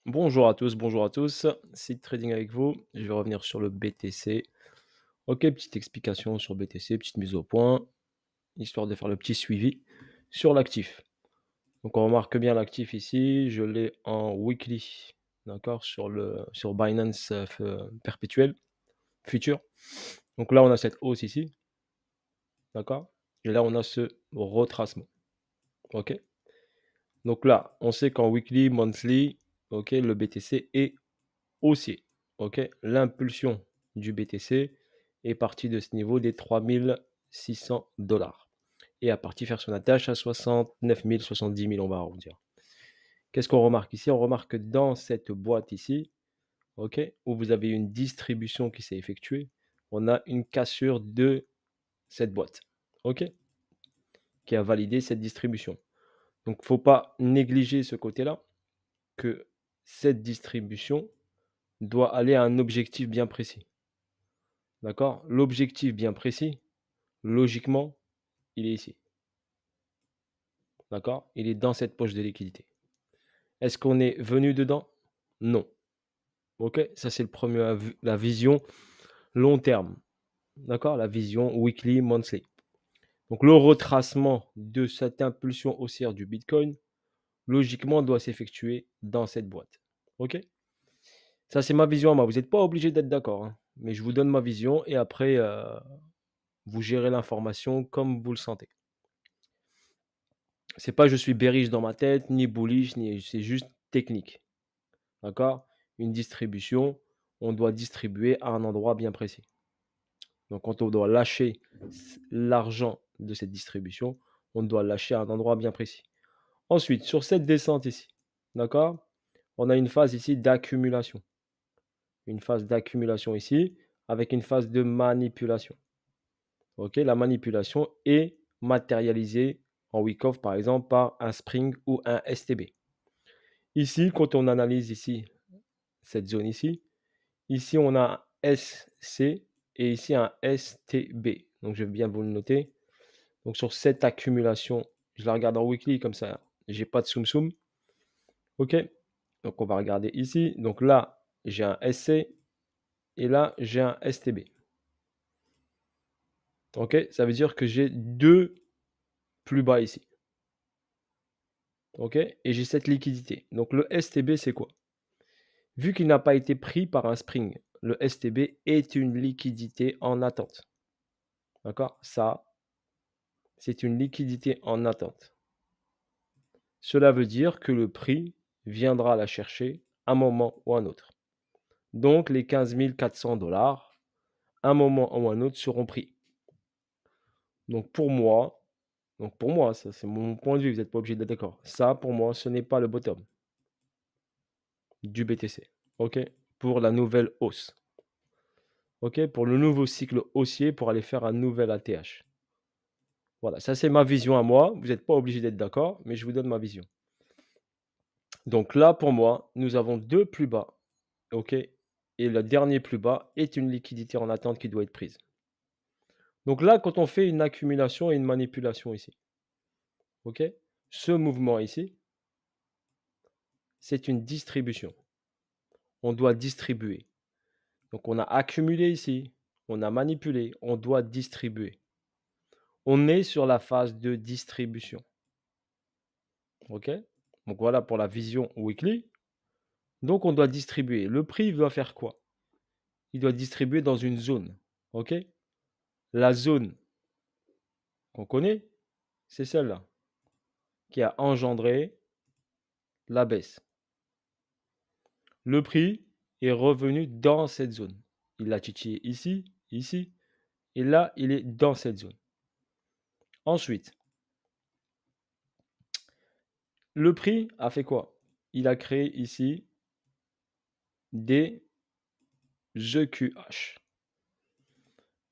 Bonjour à tous, c'est Trading avec vous. Je vais revenir sur le BTC. Ok, petite explication sur BTC, petite mise au point, histoire de faire le petit suivi sur l'actif. Donc on remarque bien l'actif ici, je l'ai en weekly, d'accord, sur Binance perpétuel, futur. Donc là on a cette hausse ici, d'accord, et là on a ce retracement. Ok. Donc là, on sait qu'en weekly, monthly, ok, le BTC est haussier. Ok, l'impulsion du BTC est partie de ce niveau des 3600 $ et a parti faire son attache à 69 000, 70 000, on va arrondir. Qu'est-ce qu'on remarque ici? On remarque que dans cette boîte ici, ok, où vous avez une distribution qui s'est effectuée, on a une cassure de cette boîte, ok, qui a validé cette distribution. Donc, il ne faut pas négliger ce côté-là, que cette distribution doit aller à un objectif bien précis. D'accord? L'objectif bien précis, logiquement, il est ici. D'accord? Il est dans cette poche de liquidité. Est-ce qu'on est venu dedans? Non. Ok? Ça, c'est le premier, la vision long terme. D'accord? La vision weekly, monthly. Donc, le retracement de cette impulsion haussière du Bitcoin, logiquement, doit s'effectuer dans cette boîte. Ok? Ça, c'est ma vision à moi. Vous n'êtes pas obligé d'être d'accord, hein, mais je vous donne ma vision et après, vous gérez l'information comme vous le sentez. C'est pas je suis bearish dans ma tête, ni bullish, ni c'est juste technique. D'accord? Une distribution, on doit distribuer à un endroit bien précis. Donc quand on doit lâcher l'argent de cette distribution, on doit lâcher à un endroit bien précis. Ensuite, sur cette descente ici, d'accord? On a une phase ici d'accumulation. Une phase d'accumulation ici avec une phase de manipulation. Ok, la manipulation est matérialisée en week-off par exemple par un spring ou un STB. Ici, quand on analyse ici cette zone ici on a un SC et ici un STB. Donc je vais bien vous le noter. Donc sur cette accumulation, je la regarde en weekly comme ça, j'ai pas de soum soum. Ok, donc on va regarder ici. Donc là, j'ai un SC et là, j'ai un STB. Ok, ça veut dire que j'ai deux plus bas ici. Ok, et j'ai cette liquidité. Donc le STB, c'est quoi? Vu qu'il n'a pas été pris par un spring, le STB est une liquidité en attente. D'accord? Ça, c'est une liquidité en attente. Cela veut dire que le prix viendra la chercher à un moment ou à un autre. Donc les 15 400 $, à un moment ou à un autre, seront pris. Donc pour moi, ça c'est mon point de vue, vous n'êtes pas obligé d'être d'accord. Ça, pour moi, ce n'est pas le bottom du BTC. OK? Pour la nouvelle hausse. OK? Pour le nouveau cycle haussier pour aller faire un nouvel ATH. Voilà, ça c'est ma vision à moi. Vous n'êtes pas obligé d'être d'accord, mais je vous donne ma vision. Donc là, pour moi, nous avons deux plus bas. OK? Et le dernier plus bas est une liquidité en attente qui doit être prise. Donc là, quand on fait une accumulation et une manipulation ici, OK? Ce mouvement ici, c'est une distribution. On doit distribuer. Donc on a accumulé ici, on a manipulé, on doit distribuer. On est sur la phase de distribution. OK? Donc voilà pour la vision weekly. Donc on doit distribuer. Le prix doit faire quoi? Il doit distribuer dans une zone. OK? La zone qu'on connaît, c'est celle-là qui a engendré la baisse. Le prix est revenu dans cette zone. Il a titillé ici, ici, et là, il est dans cette zone. Ensuite, le prix a fait quoi? Il a créé ici des EQH.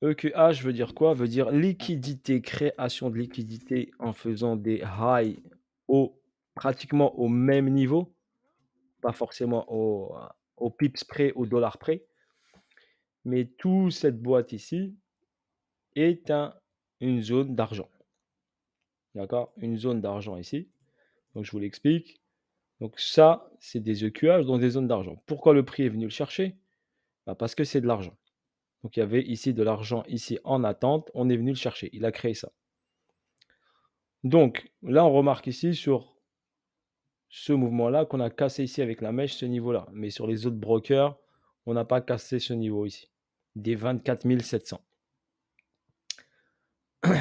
EQH veut dire quoi? Veut dire liquidité, création de liquidité en faisant des highs pratiquement au même niveau, pas forcément au pips près, au dollar près, mais toute cette boîte ici est une zone d'argent. D'accord? Une zone d'argent ici. Donc je vous l'explique. Donc ça, c'est des EQH dans des zones d'argent. Pourquoi le prix est venu le chercher? Bah, parce que c'est de l'argent. Donc il y avait ici de l'argent ici en attente, on est venu le chercher, il a créé ça. Donc là, on remarque ici sur ce mouvement-là qu'on a cassé ici avec la mèche ce niveau-là. Mais sur les autres brokers, on n'a pas cassé ce niveau ici, des 24 700.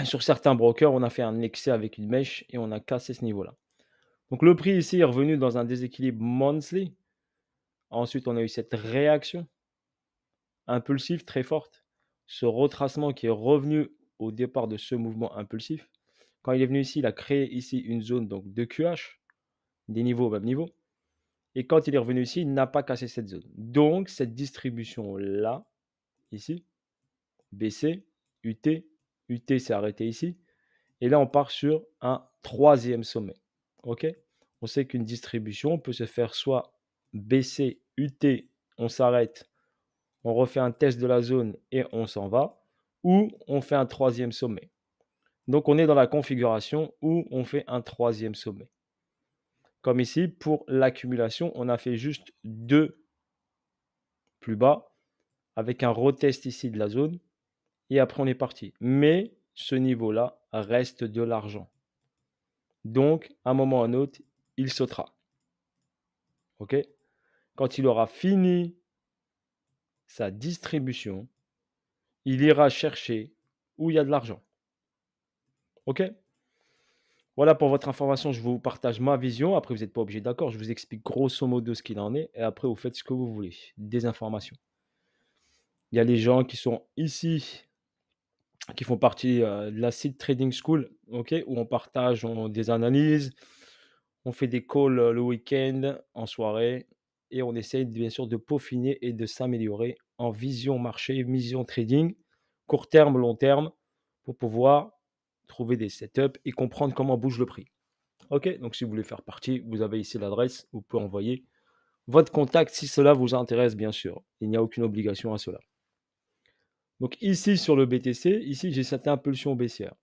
Sur certains brokers, on a fait un excès avec une mèche et on a cassé ce niveau-là. Donc le prix ici est revenu dans un déséquilibre monthly. Ensuite, on a eu cette réaction impulsive très forte. Ce retracement qui est revenu au départ de ce mouvement impulsif. Quand il est venu ici, il a créé ici une zone donc de QH, des niveaux au même niveau. Et quand il est revenu ici, il n'a pas cassé cette zone. Donc, cette distribution-là, ici, BC, UT, UT s'est arrêté ici. Et là, on part sur un troisième sommet. OK? On sait qu'une distribution peut se faire soit BC, UT, on s'arrête, on refait un test de la zone et on s'en va, ou on fait un troisième sommet. Donc, on est dans la configuration où on fait un troisième sommet. Comme ici, pour l'accumulation, on a fait juste 2 plus bas avec un retest ici de la zone et après on est parti. Mais ce niveau-là reste de l'argent. Donc, à un moment ou à un autre, il sautera. OK? Quand il aura fini sa distribution, il ira chercher où il y a de l'argent. OK? Voilà pour votre information, je vous partage ma vision. Après, vous n'êtes pas obligé d'accord. Je vous explique grosso modo ce qu'il en est. Et après, vous faites ce que vous voulez. Des informations. Il y a les gens qui sont ici, qui font partie de la Seed Trading School, OK, où on partage des analyses, on fait des calls le week-end, en soirée, et on essaye bien sûr de peaufiner et de s'améliorer en vision marché, vision trading, court terme, long terme, pour pouvoir trouver des setups et comprendre comment bouge le prix. OK, donc si vous voulez faire partie, vous avez ici l'adresse, vous pouvez envoyer votre contact si cela vous intéresse, bien sûr. Il n'y a aucune obligation à cela. Donc ici sur le BTC, ici j'ai cette impulsion baissière.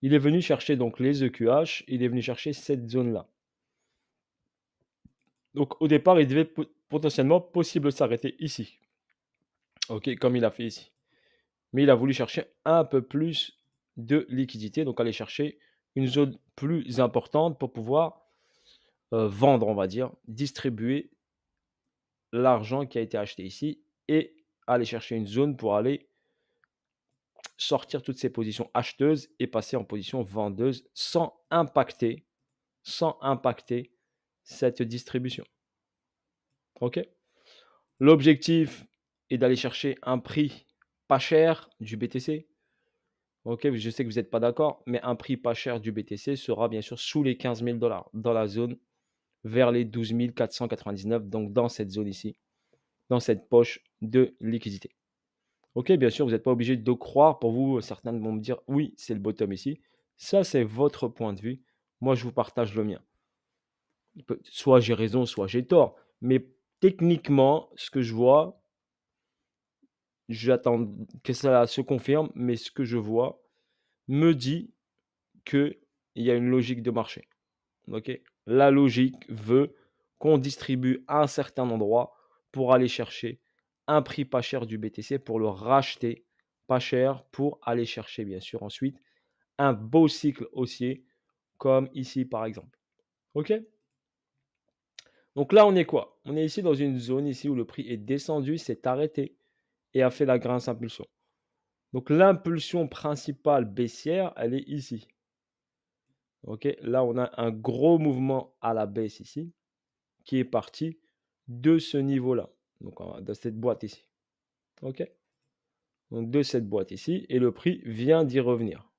Il est venu chercher donc les EQH, il est venu chercher cette zone-là. Donc au départ, il devait potentiellement possible s'arrêter ici. OK, comme il a fait ici. Mais il a voulu chercher un peu plus de liquidité, donc aller chercher une zone plus importante pour pouvoir vendre, on va dire, distribuer l'argent qui a été acheté ici et aller chercher une zone pour aller sortir toutes ces positions acheteuses et passer en position vendeuse sans impacter cette distribution. OK? L'objectif est d'aller chercher un prix pas cher du BTC. OK, je sais que vous n'êtes pas d'accord, mais un prix pas cher du BTC sera bien sûr sous les 15 000 dans la zone vers les 12 499, donc dans cette zone ici, dans cette poche de liquidité. OK, bien sûr, vous n'êtes pas obligé de croire. Pour vous, certains vont me dire: «Oui, c'est le bottom ici». Ça, c'est votre point de vue. Moi, je vous partage le mien. Soit j'ai raison, soit j'ai tort. Mais techniquement, ce que je vois, j'attends que ça se confirme, mais ce que je vois me dit qu'il y a une logique de marché. OK? La logique veut qu'on distribue à un certain endroit pour aller chercher un prix pas cher du BTC pour le racheter pas cher pour aller chercher bien sûr ensuite un beau cycle haussier comme ici par exemple. OK? Donc là, on est quoi? On est ici dans une zone ici où le prix est descendu, s'est arrêté et a fait la grince impulsion. Donc l'impulsion principale baissière, elle est ici. OK? Là, on a un gros mouvement à la baisse ici qui est parti de ce niveau-là, donc de cette boîte ici. OK? Donc de cette boîte ici et le prix vient d'y revenir.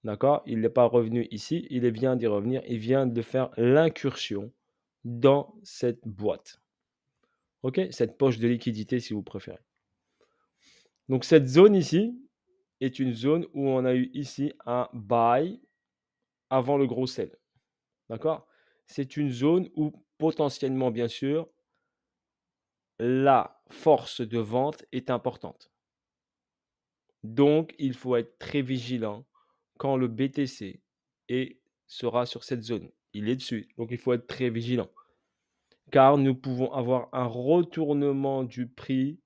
D'accord? Il n'est pas revenu ici, il vient d'y revenir, il vient de faire l'incursion dans cette boîte. OK? Cette poche de liquidité si vous préférez. Donc cette zone ici est une zone où on a eu ici un buy avant le gros sell. D'accord? C'est une zone où potentiellement, bien sûr, la force de vente est importante. Donc, il faut être très vigilant quand le BTC sera sur cette zone. il est dessus. Donc, il faut être très vigilant. Car nous pouvons avoir un retournement du prix,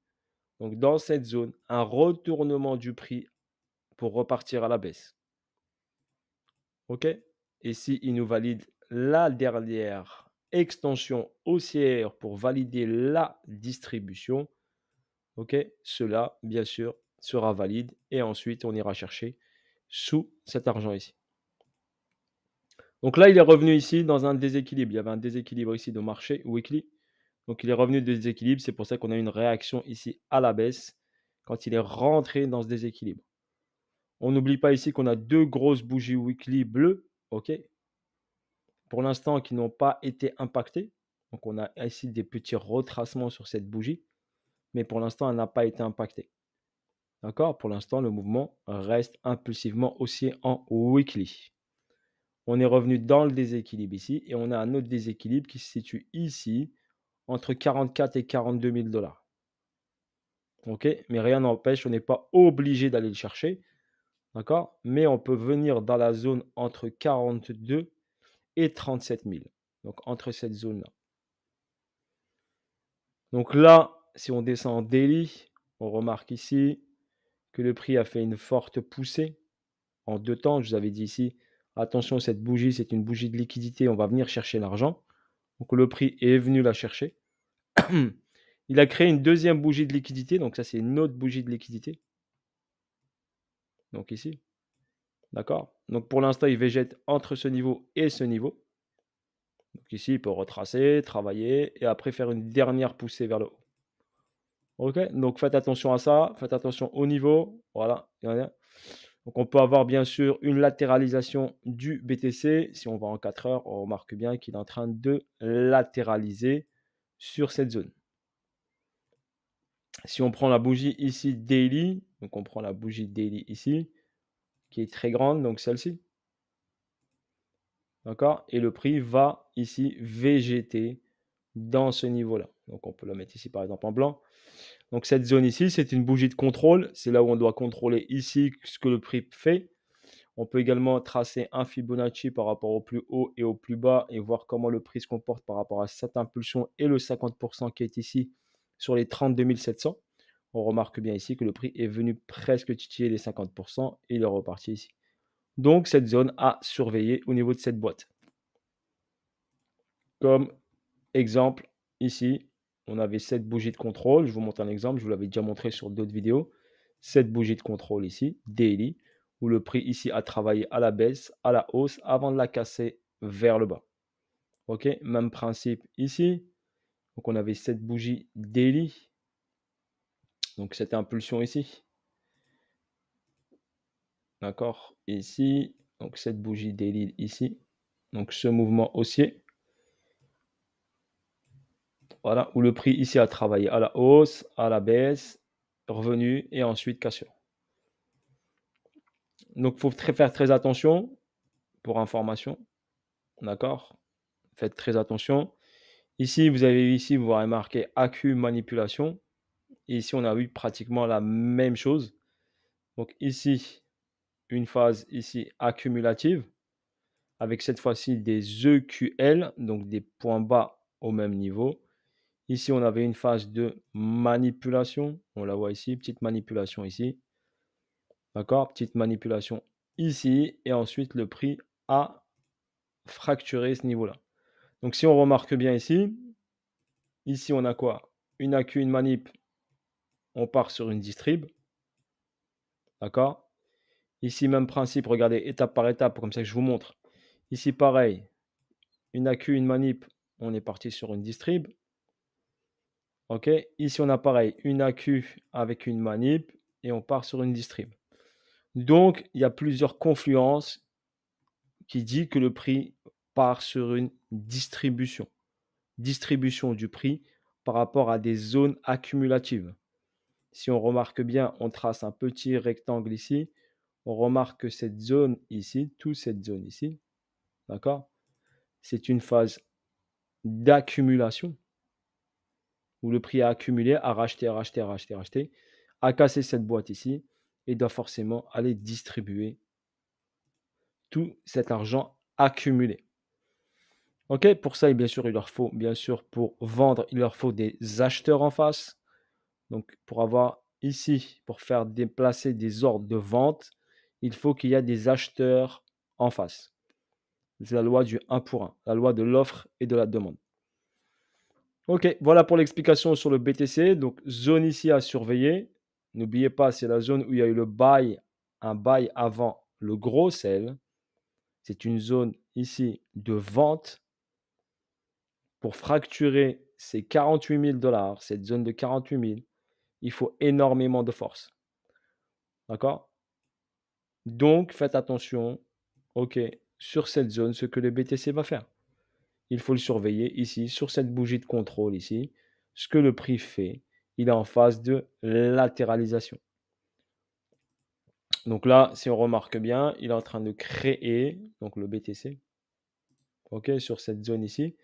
donc dans cette zone, un retournement du prix pour repartir à la baisse. OK? Et s'il nous valide la dernière extension haussière pour valider la distribution, OK, cela, bien sûr, sera valide et ensuite on ira chercher sous cet argent ici. Donc là, il est revenu ici dans un déséquilibre. Il y avait un déséquilibre ici de marché weekly. Donc il est revenu de déséquilibre. C'est pour ça qu'on a une réaction ici à la baisse quand il est rentré dans ce déséquilibre. On n'oublie pas ici qu'on a deux grosses bougies weekly bleues, OK, pour l'instant qui n'ont pas été impactées. Donc on a ici des petits retracements sur cette bougie, mais pour l'instant, elle n'a pas été impactée. D'accord? Pour l'instant, le mouvement reste impulsivement haussier en weekly. On est revenu dans le déséquilibre ici et on a un autre déséquilibre qui se situe ici entre 44 et 42 000 dollars. OK? Mais rien n'empêche, on n'est pas obligé d'aller le chercher. D'accord? Mais on peut venir dans la zone entre 42 et 37 000. Donc entre cette zone-là. Donc là, si on descend en daily, on remarque ici que le prix a fait une forte poussée en deux temps. Je vous avais dit ici, attention, cette bougie, c'est une bougie de liquidité. On va venir chercher l'argent. Donc le prix est venu la chercher. Il a créé une deuxième bougie de liquidité. Donc ça, c'est une autre bougie de liquidité. Donc ici. D'accord? Donc pour l'instant, il végète entre ce niveau et ce niveau. Donc ici, il peut retracer, travailler et après faire une dernière poussée vers le haut. OK? Donc faites attention à ça. Faites attention au niveau. Voilà. Donc on peut avoir bien sûr une latéralisation du BTC. Si on va en 4 heures, on remarque bien qu'il est en train de latéraliser sur cette zone. Si on prend la bougie ici daily, donc on prend la bougie daily ici, qui est très grande, donc celle-ci. D'accord? Et le prix va ici végéter dans ce niveau-là. Donc on peut le mettre ici par exemple en blanc. Donc cette zone ici, c'est une bougie de contrôle. C'est là où on doit contrôler ici ce que le prix fait. On peut également tracer un Fibonacci par rapport au plus haut et au plus bas et voir comment le prix se comporte par rapport à cette impulsion et le 50% qui est ici sur les 32 700. On remarque bien ici que le prix est venu presque titiller les 50% et il est reparti ici. Donc cette zone à surveiller au niveau de cette boîte. Comme exemple, ici, on avait cette bougie de contrôle. Je vous montre un exemple, je vous l'avais déjà montré sur d'autres vidéos. Cette bougie de contrôle ici, daily, où le prix ici a travaillé à la baisse, à la hausse, avant de la casser vers le bas. OK, même principe ici. Donc on avait cette bougie daily, donc cette impulsion ici. D'accord, ici, donc cette bougie daily ici. Donc ce mouvement haussier. Voilà, où le prix ici a travaillé à la hausse, à la baisse, revenu et ensuite cassure. Donc, il faut faire très attention pour information. D'accord? Faites très attention. Ici, vous avez ici, vous aurez marqué AQ manipulation. Et ici, on a eu pratiquement la même chose. Donc ici, une phase ici accumulative avec cette fois-ci des EQL, donc des points bas au même niveau. Ici, on avait une phase de manipulation. On la voit ici, petite manipulation ici. D'accord? Petite manipulation ici. Et ensuite, le prix a fracturé ce niveau-là. Donc, si on remarque bien ici, ici, on a quoi? Une AQ, une manip. On part sur une distrib. D'accord? Ici, même principe. Regardez, étape par étape, comme ça que je vous montre. Ici, pareil. Une AQ, une manip. On est parti sur une distrib. OK? Ici, on a pareil. Une AQ avec une manip. Et on part sur une distrib. Donc, il y a plusieurs confluences qui dit que le prix part sur une distribution. Distribution du prix par rapport à des zones accumulatives. Si on remarque bien, on trace un petit rectangle ici. On remarque que cette zone ici, toute cette zone ici, d'accord, c'est une phase d'accumulation où le prix a accumulé, a racheté, a racheté, a racheté, a racheté, a cassé cette boîte ici et doit forcément aller distribuer tout cet argent accumulé. OK, pour ça, et bien sûr, il leur faut, bien sûr, pour vendre, il leur faut des acheteurs en face. Donc, pour avoir ici, pour faire déplacer des ordres de vente, il faut qu'il y a des acheteurs en face. C'est la loi du un pour un, la loi de l'offre et de la demande. OK, voilà pour l'explication sur le BTC. Donc, zone ici à surveiller. N'oubliez pas, c'est la zone où il y a eu le buy, un buy avant le gros sell. C'est une zone ici de vente pour fracturer ces 48 000 dollars, cette zone de 48 000. Il faut énormément de force. D'accord? Donc, faites attention, OK, sur cette zone, ce que le BTC va faire. Il faut le surveiller ici, sur cette bougie de contrôle ici, ce que le prix fait. Il est en phase de latéralisation. Donc là, si on remarque bien, il est en train de créer, donc le BTC, OK, sur cette zone ici,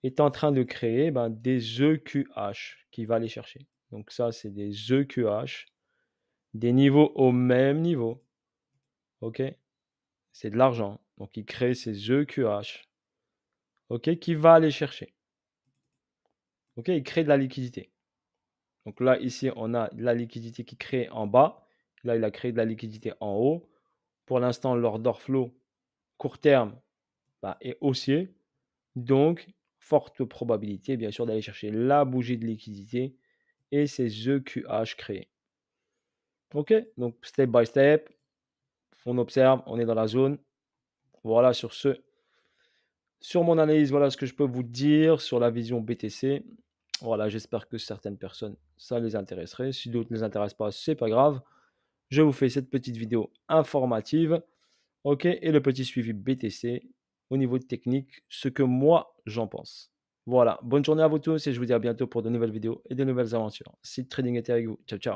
est en train de créer des EQH qu'il va aller chercher. Donc ça, c'est des EQH, des niveaux au même niveau. OK? C'est de l'argent. Donc il crée ces EQH, OK, qu'il va aller chercher. OK? Il crée de la liquidité. Donc là, ici, on a de la liquidité qui crée en bas. Là, il a créé de la liquidité en haut. Pour l'instant, l'order flow court terme est haussier. Donc, forte probabilité, bien sûr, d'aller chercher la bougie de liquidité et ces EQH créés. OK? Donc, step by step, on observe, on est dans la zone. Voilà, sur mon analyse, voilà ce que je peux vous dire sur la vision BTC. Voilà, j'espère que certaines personnes, ça les intéresserait. Si d'autres ne les intéressent pas, c'est pas grave. Je vous fais cette petite vidéo informative. OK? Et le petit suivi BTC au niveau de technique, ce que moi j'en pense. Voilà, bonne journée à vous tous et je vous dis à bientôt pour de nouvelles vidéos et de nouvelles aventures. Seed Trading était avec vous. Ciao, ciao.